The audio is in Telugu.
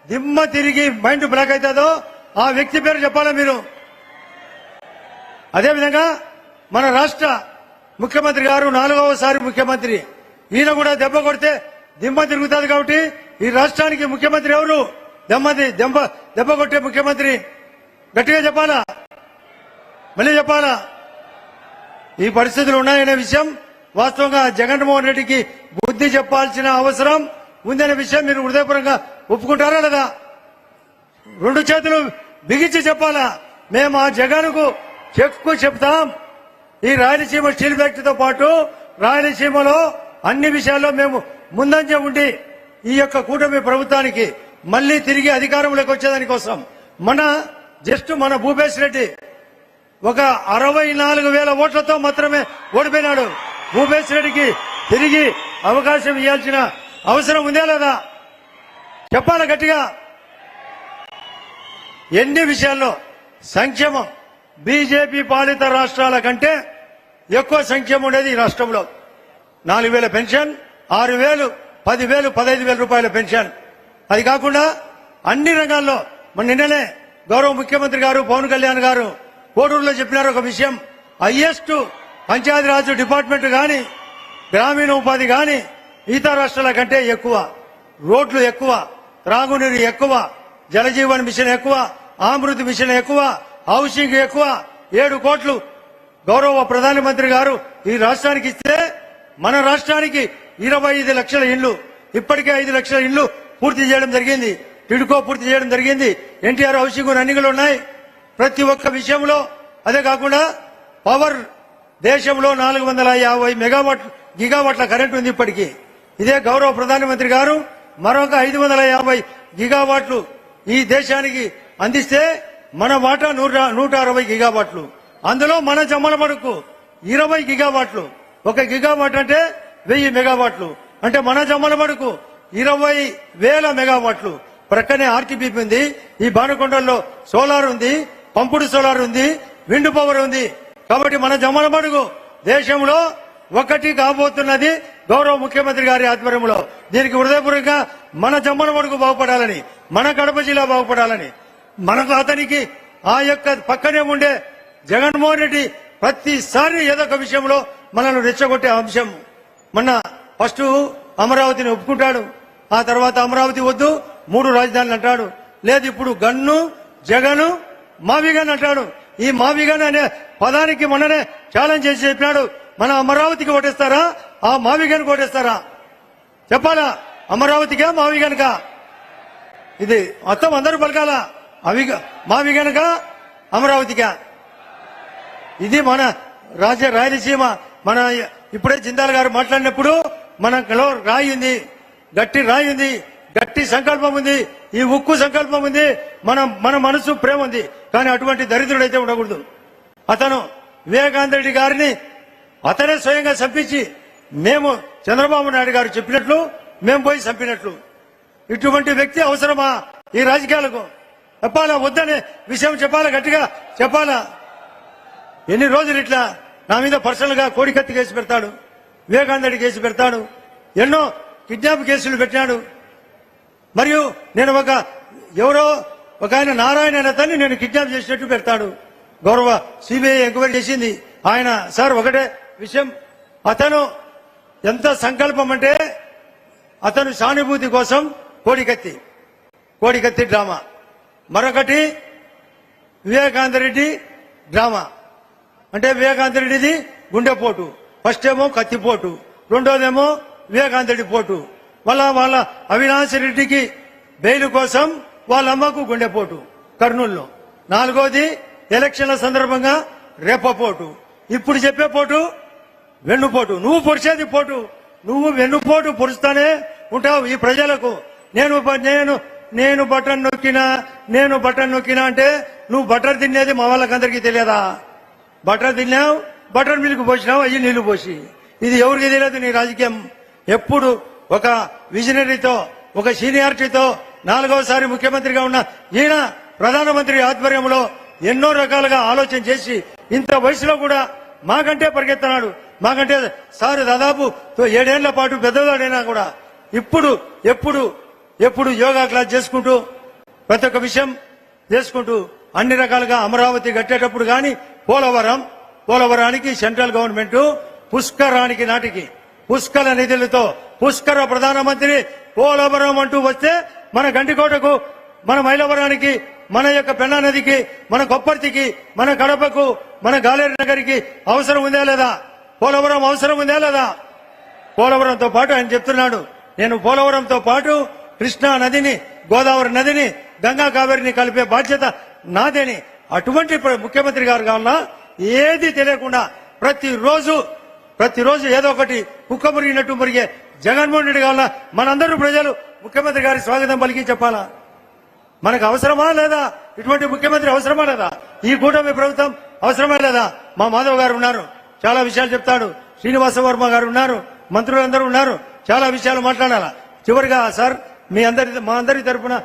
దిమ్మ తిరిగి మైండ్ బ్లాక్ అవుతుందో ఆ వ్యక్తి పేరు చెప్పాలా మీరు. అదేవిధంగా మన రాష్ట్ర ముఖ్యమంత్రి గారు 4వసారి ముఖ్యమంత్రి, ఈయన కూడా దెబ్బ కొడితే దిమ్మ తిరుగుతుంది. కాబట్టి ఈ రాష్ట్రానికి ముఖ్యమంత్రి ఎవరు? దెబ్బ కొట్టే ముఖ్యమంత్రి. గట్టిగా చెప్పాలా, మళ్ళీ చెప్పాలా? ఈ పరిస్థితులు ఉన్నాయనే విషయం వాస్తవంగా జగన్మోహన్ రెడ్డికి బుద్ధి చెప్పాల్సిన అవసరం ఉందనే విషయం మీరు హృదయపూర్వకంగా ఒప్పుకుంటారా లేదా? 2 చేతులు బిగించి చెప్పాలా? మేము ఆ జగన్కు చెక్కు చెప్తాం. ఈ రాయలసీమ స్టీల్ ఫ్యాక్టరీతో పాటు రాయలసీమలో అన్ని విషయాల్లో మేము ముందంజ ఉండి ఈ యొక్క కూటమి ప్రభుత్వానికి మళ్లీ తిరిగి అధికారంలోకి వచ్చేదానికోసం మన భూపేశ్ రెడ్డి ఒక 64,000 ఓట్లతో మాత్రమే ఓడిపోయినాడు. భూపేశ్ రెడ్డికి తిరిగి అవకాశం ఇవ్వాల్సిన అవసరం ఉందే లేదా? చెప్పాలి గట్టిగా. ఎన్ని విషయాల్లో సంక్షేమం బీజేపీ పాలిత రాష్ట్రాల కంటే ఎక్కువ సంక్షేమం ఉండేది ఈ రాష్ట్రంలో. 4,000 పెన్షన్, 6,000, 10,000, 15,000 రూపాయల పెన్షన్. అది కాకుండా అన్ని రంగాల్లో నిన్ననే గౌరవ ముఖ్యమంత్రి గారు పవన్ కళ్యాణ్ గారు కోడూరులో చెప్పినారు ఒక విషయం. హైయెస్ట్ పంచాయతీరాజ్ డిపార్ట్మెంట్ గాని గ్రామీణ ఉపాధి గాని ఇతర రాష్ట్రాల కంటే ఎక్కువ, రోడ్లు ఎక్కువ, త్రాగునీరు ఎక్కువ, జలజీవన్ మిషన్ ఎక్కువ, అమృత్ మిషన్ ఎక్కువ, హౌసింగ్ ఎక్కువ. 7 కోట్లు గౌరవ ప్రధానమంత్రి గారు ఈ రాష్ట్రానికి ఇస్తే మన రాష్ట్రానికి 25 లక్షల ఇళ్లు, ఇప్పటికే 5 లక్షల ఇళ్లు పూర్తి చేయడం జరిగింది. టిడ్కో పూర్తి చేయడం జరిగింది. ఎన్టీఆర్ హౌసింగ్ అన్నిలు ఉన్నాయి ప్రతి ఒక్క విషయంలో. అదే కాకుండా పవర్ దేశంలో 450 గిగావాట్ల కరెంట్ ఉంది ఇప్పటికీ. ఇదే గౌరవ ప్రధానమంత్రి గారు మరొక 550 గిగావాట్లు ఈ దేశానికి అందిస్తే మన వాటా 160 గిగావాట్లు. అందులో మన జమ్మలమడుకు 20 గిగావాట్లు. 1 గిగావాట్ అంటే 1000 మెగావాట్లు. అంటే మన జమ్మలమడుకు 20,000 మెగావాట్లు. ప్రక్కనే ఆర్టీపీపీ ఉంది. ఈ బాణకొండల్లో సోలార్ ఉంది, పంపుడు సోలార్ ఉంది, విండ్ పవర్ ఉంది. కాబట్టి మన జమ్మలమడుగు దేశంలో ఒకటి కాబోతున్నది గౌరవ ముఖ్యమంత్రి గారి ఆధ్వర్యంలో. దీనికి హృదయపూర్వకంగా మన జమ్మలమడుగు బాగుపడాలని, మన కడప జిల్లా బాగుపడాలని, మనకు అతనికి ఆ యొక్క పక్కనే ఉండే జగన్మోహన్ రెడ్డి ప్రతిసారి ఏదో ఒక విషయంలో మనల్ని రెచ్చగొట్టే అంశం. మొన్న ఫస్ట్ అమరావతిని ఒప్పుకుంటాడు, ఆ తర్వాత అమరావతి వద్దు 3 రాజధానులు అంటాడు. లేదు ఇప్పుడు గన్ను జగను మావిగన్ అంటాడు. ఈ మావిగన్ అనే పదానికి మొన్ననే ఛాలెంజ్ చేసి చెప్పినాడు, మన అమరావతికి ఓటేస్తారా ఆ మావిగన్ ఓటేస్తారా? చెప్పాలా? అమరావతిగా మావిగన్కా? ఇది మొత్తం అందరూ పలకాల. మావిగనక అమరావతిగా? ఇది మన రాయలసీమ. మన ఇప్పుడే జిందాల్ గారు మాట్లాడినప్పుడు మనలో రాయి ఉంది, గట్టి రాయి ఉంది, గట్టి సంకల్పం ఉంది, ఈ ఉక్కు సంకల్పం ఉంది, మన మనసు ప్రేమ ఉంది. కానీ అటువంటి దరిద్రుడైతే ఉండకూడదు. అతను వివేకానంద రెడ్డి గారిని అతనే స్వయంగా చంపించి మేము చంద్రబాబు నాయుడు గారు చెప్పినట్లు మేము పోయి చంపినట్లు. ఇటువంటి వ్యక్తి అవసరమా ఈ రాజకీయాలకు? చెప్పాలా వద్దనే విషయం చెప్పాలా, గట్టిగా చెప్పాలా? ఎన్ని రోజులు ఇట్లా నా మీద పర్సనల్ గా కోడికత్తి కేసు పెడతాడు, వివేకానంద రెడ్డి కేసు పెడతాడు, ఎన్నో కిడ్నాప్ కేసులు పెట్టాడు. మరియు నేను ఎవరో ఒక ఆయన నారాయణ అతన్ని నేను కిడ్నాప్ చేసినట్టు పెడతాడు. గౌరవ సిబిఐ ఎంక్వైరీ చేసింది. ఆయన సార్ ఒకటే విషయం, అతను ఎంత సంకల్పం అంటే అతను సానుభూతి కోసం కోడికత్తి డ్రామా, మరొకటి వివేకానంద రెడ్డి డ్రామా. అంటే వివేకానంద రెడ్డిది గుండెపోటు, ఫస్ట్ ఏమో కత్తిపోటు, రెండోదేమో వివేకానంద రెడ్డి పోటు, వాళ్ళ అవినాష్ రెడ్డికి బెయిల్ కోసం వాళ్ళ అమ్మకు గుండెపోటు కర్నూలులో, నాలుగోది ఎలక్షన్ల సందర్భంగా రేపపోటు, ఇప్పుడు చెప్పే పోటు వెన్నుపోటు. నువ్వు పొడిచేది పోటు, నువ్వు వెన్నుపోటు పొడుస్తానే ఉంటావు ఈ ప్రజలకు. నేను బటన్ నొక్కినా అంటే నువ్వు బటర్ తినేది మా వాళ్ళకందరికీ తెలియదా? బటర్ తిన్నావు, బటర్ మిల్క్ పోసినావు, అయ్యి నీళ్లు పోసి. ఇది ఎవరికి తెలియదు నీ రాజకీయం. ఎప్పుడు ఒక విజనరీతో, ఒక సీనియారిటీతో 4వసారి ముఖ్యమంత్రిగా ఉన్న ఈయన ప్రధానమంత్రి ఆధ్వర్యంలో ఎన్నో రకాలుగా ఆలోచన చేసి ఇంత వయసులో కూడా మాకంటే పరిగెత్తనాడు. మాకంటే సార్ దాదాపు 7 ఏళ్ల పాటు పెద్దవాడైనా కూడా ఇప్పుడు యోగా క్లాస్ చేసుకుంటూ ప్రతి ఒక్క విషయం చేసుకుంటూ అన్ని రకాలుగా అమరావతి కట్టేటప్పుడు గాని పోలవరానికి సెంట్రల్ గవర్నమెంట్ పుష్కరానికి నాటికి పుష్కర నిధులతో పుష్కర ప్రధానమంత్రి పోలవరం అంటూ వస్తే మన గండికోటకు మన మైలవరానికి మన యొక్క పెన్నా నదికి మన కొప్పర్తికి మన కడపకు మన గాలేరు నగరికి అవసరం ఉందా లేదా? పోలవరం అవసరం ఉందా లేదా? పోలవరంతో పాటు ఆయన చెప్తున్నాడు, నేను పోలవరంతో పాటు కృష్ణా నదిని, గోదావరి నదిని, గంగా కావేరిని కలిపే బాధ్యత నాదేని. అటువంటి ముఖ్యమంత్రి గారు కావాలన్నా ఏది తెలియకుండా ప్రతిరోజు ఏదో ఒకటి కుక్క మురిగినట్టు మురిగే జగన్మోహన్ రెడ్డి కావాలన్నా మనందరూ ప్రజలు ముఖ్యమంత్రి గారి స్వాగతం పలికి చెప్పాలా? మనకు అవసరమా లేదా? ఇటువంటి ముఖ్యమంత్రి అవసరమా లేదా? ఈ కూటమి ప్రభుత్వం అవసరమా లేదా? మా మాధవ్ గారు ఉన్నారు, చాలా విషయాలు చెప్తాడు. శ్రీనివాస వర్మ గారు ఉన్నారు, మంత్రులందరూ ఉన్నారు, చాలా విషయాలు మాట్లాడాలా. చివరిగా సార్ మా అందరి తరఫున